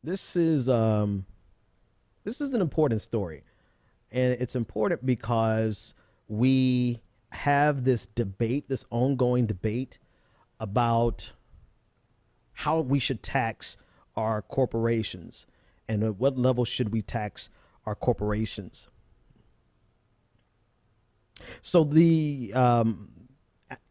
this is an important story, and it's important because we have this debate, this ongoing debate about how we should tax our corporations and at what level should we tax our corporations. So the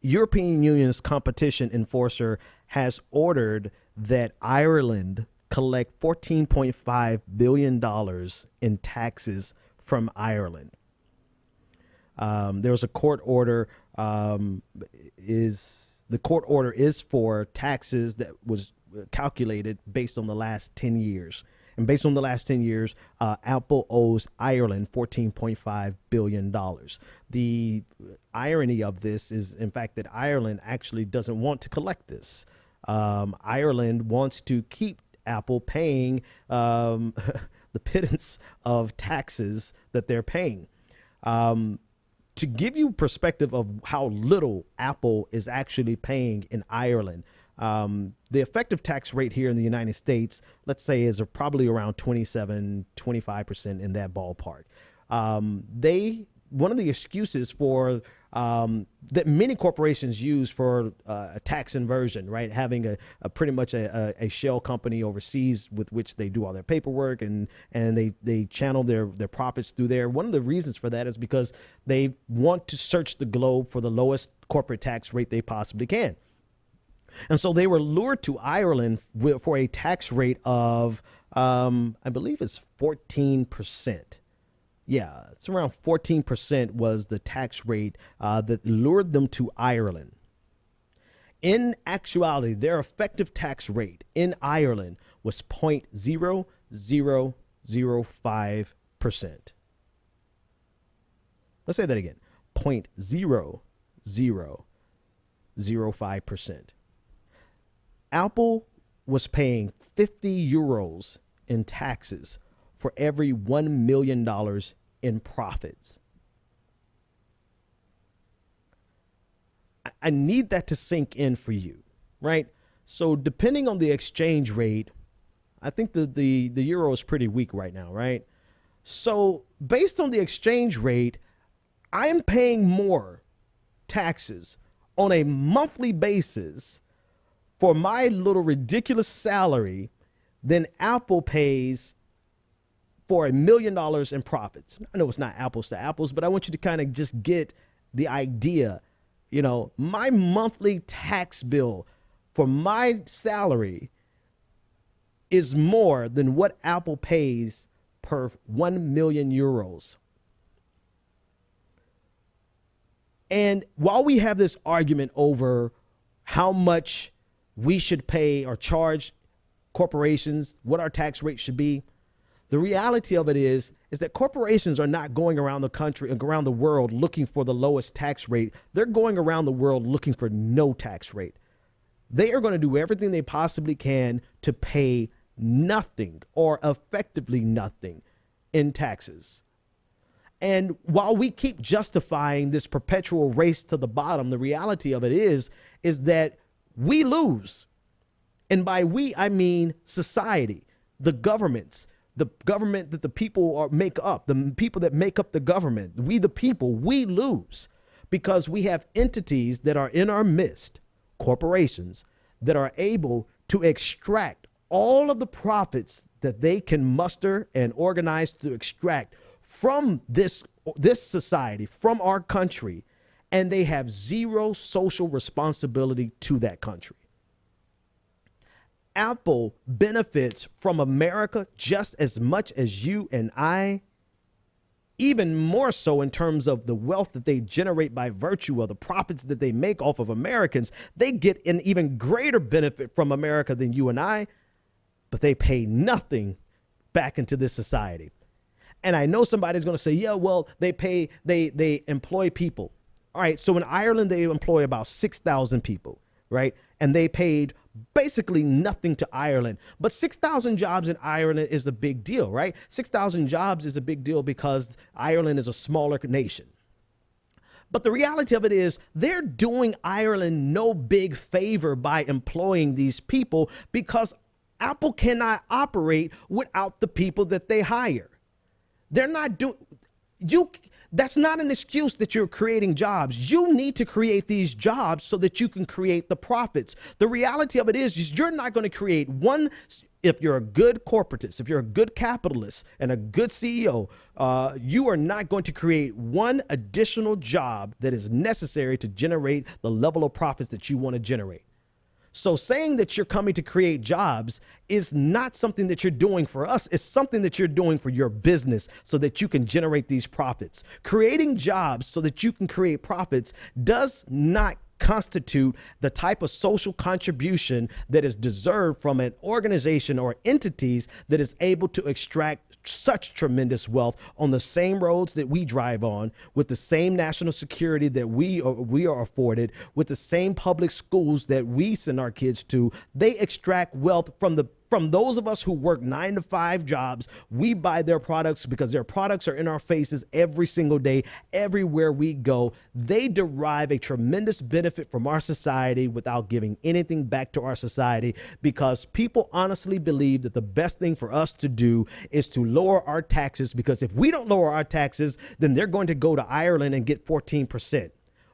European Union's competition enforcer has ordered that Ireland collect $14.5 billion in taxes from Ireland. There was a court order. The court order is for taxes that was calculated based on the last 10 years. And based on the last 10 years, Apple owes Ireland $14.5 billion. The irony of this is, in fact, that Ireland actually doesn't want to collect this. Ireland wants to keep Apple paying the pittance of taxes that they're paying. To give you perspective of how little Apple is actually paying in Ireland, the effective tax rate here in the United States, let's say, is probably around 27, 25% in that ballpark. One of the excuses for that many corporations use for a tax inversion, right? Having a pretty much a shell company overseas with which they do all their paperwork and they channel their profits through there. One of the reasons for that is because they want to search the globe for the lowest corporate tax rate they possibly can. And so they were lured to Ireland for a tax rate of, I believe it's 14%. Yeah, it's around 14% was the tax rate that lured them to Ireland. In actuality, their effective tax rate in Ireland was 0.0005%. Let's say that again, 0.0005%. Apple was paying 50 euros in taxes for every $1 million in profits. I need that to sink in for you, right? So depending on the exchange rate, I think the euro is pretty weak right now, right? So based on the exchange rate, I am paying more taxes on a monthly basis for my little ridiculous salary than Apple pays for $1 million in profits. I know it's not apples to apples, but I want you to kind of just get the idea. You know, my monthly tax bill for my salary is more than what Apple pays per 1 million euros. And while we have this argument over how much we should pay or charge corporations, what our tax rate should be, the reality of it is that corporations are not going around the country, around the world looking for the lowest tax rate. They're going around the world looking for no tax rate. They are going to do everything they possibly can to pay nothing or effectively nothing in taxes. And while we keep justifying this perpetual race to the bottom, the reality of it is that we lose. And by we, I mean society, the government that the people make up, the people that make up the government, we the people, we lose because we have entities that are in our midst, corporations, that are able to extract all of the profits that they can muster and organize to extract from this society, from our country, and they have zero social responsibility to that country. Apple benefits from America just as much as you and I, even more so in terms of the wealth that they generate by virtue of the profits that they make off of Americans. They get an even greater benefit from America than you and I, but they pay nothing back into this society. And I know somebody's going to say, yeah, well, they employ people. All right, so in Ireland, they employ about 6,000 people, right? And they paid basically nothing to Ireland. But 6,000 jobs in Ireland is a big deal, right? 6,000 jobs is a big deal because Ireland is a smaller nation. But the reality of it is they're doing Ireland no big favor by employing these people because Apple cannot operate without the people that they hire. They're not doing you. That's not an excuse that you're creating jobs. You need to create these jobs so that you can create the profits. The reality of it is you're not going to create one. If you're a good corporatist, if you're a good capitalist and a good CEO, you are not going to create one additional job that is necessary to generate the level of profits that you want to generate. So saying that you're coming to create jobs is not something that you're doing for us. It's something that you're doing for your business so that you can generate these profits. Creating jobs so that you can create profits does not constitute the type of social contribution that is deserved from an organization or entities that is able to extract such tremendous wealth on the same roads that we drive on, with the same national security that we are afforded, with the same public schools that we send our kids to. They extract wealth from those of us who work 9-to-5 jobs. We buy their products because their products are in our faces every single day, everywhere we go. They derive a tremendous benefit from our society without giving anything back to our society, because people honestly believe that the best thing for us to do is to lower our taxes, because if we don't lower our taxes, then they're going to go to Ireland and get 14%.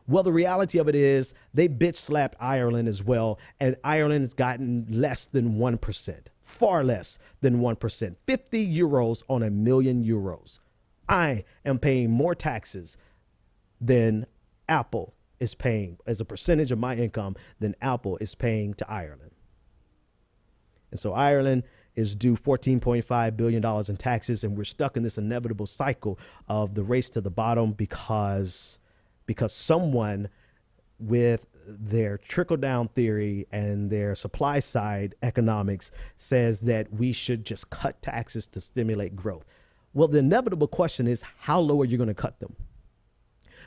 Well, the reality of it is they bitch slapped Ireland as well, and Ireland has gotten less than 1%, far less than 1%, 50 euros on a million euros. I am paying more taxes than Apple is paying as a percentage of my income than Apple is paying to Ireland. And so Ireland is due $14.5 billion in taxes, and we're stuck in this inevitable cycle of the race to the bottom because someone with their trickle-down theory and their supply side economics says that we should just cut taxes to stimulate growth. Well, the inevitable question is, how low are you going to cut them?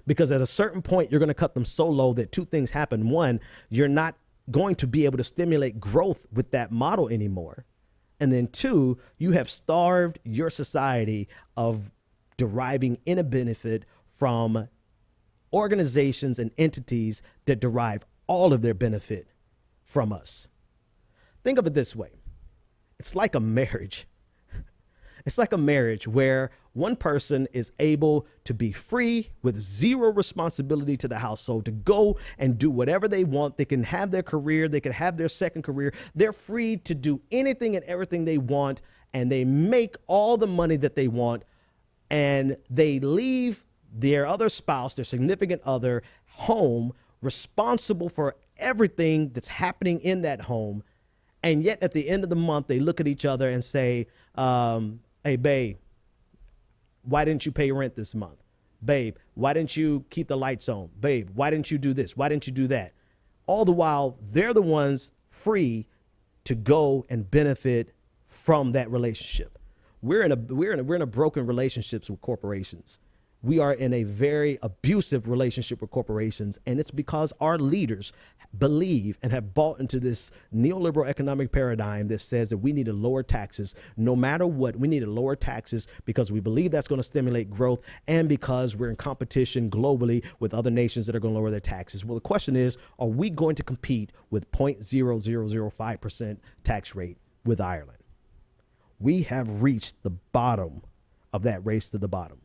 Because at a certain point, you're going to cut them so low that two things happen. One, you're not going to be able to stimulate growth with that model anymore. And then two, you have starved your society of deriving any benefit from organizations and entities that derive all of their benefit from us. Think of it this way. It's like a marriage. It's like a marriage where one person is able to be free with zero responsibility to the household, to go and do whatever they want. They can have their career. They can have their second career. They're free to do anything and everything they want, and they make all the money that they want, and they leave their other spouse, their significant other, home, responsible for everything that's happening in that home. And yet at the end of the month, they look at each other and say, hey, babe, why didn't you pay rent this month? Babe, why didn't you keep the lights on? Babe, why didn't you do this? Why didn't you do that? All the while, they're the ones free to go and benefit from that relationship. We're in a broken relationships with corporations. We are in a very abusive relationship with corporations, and it's because our leaders believe and have bought into this neoliberal economic paradigm that says that we need to lower taxes no matter what. We need to lower taxes because we believe that's going to stimulate growth, and because we're in competition globally with other nations that are going to lower their taxes. Well, the question is, are we going to compete with 0.0005% tax rate with Ireland? We have reached the bottom of that race to the bottom.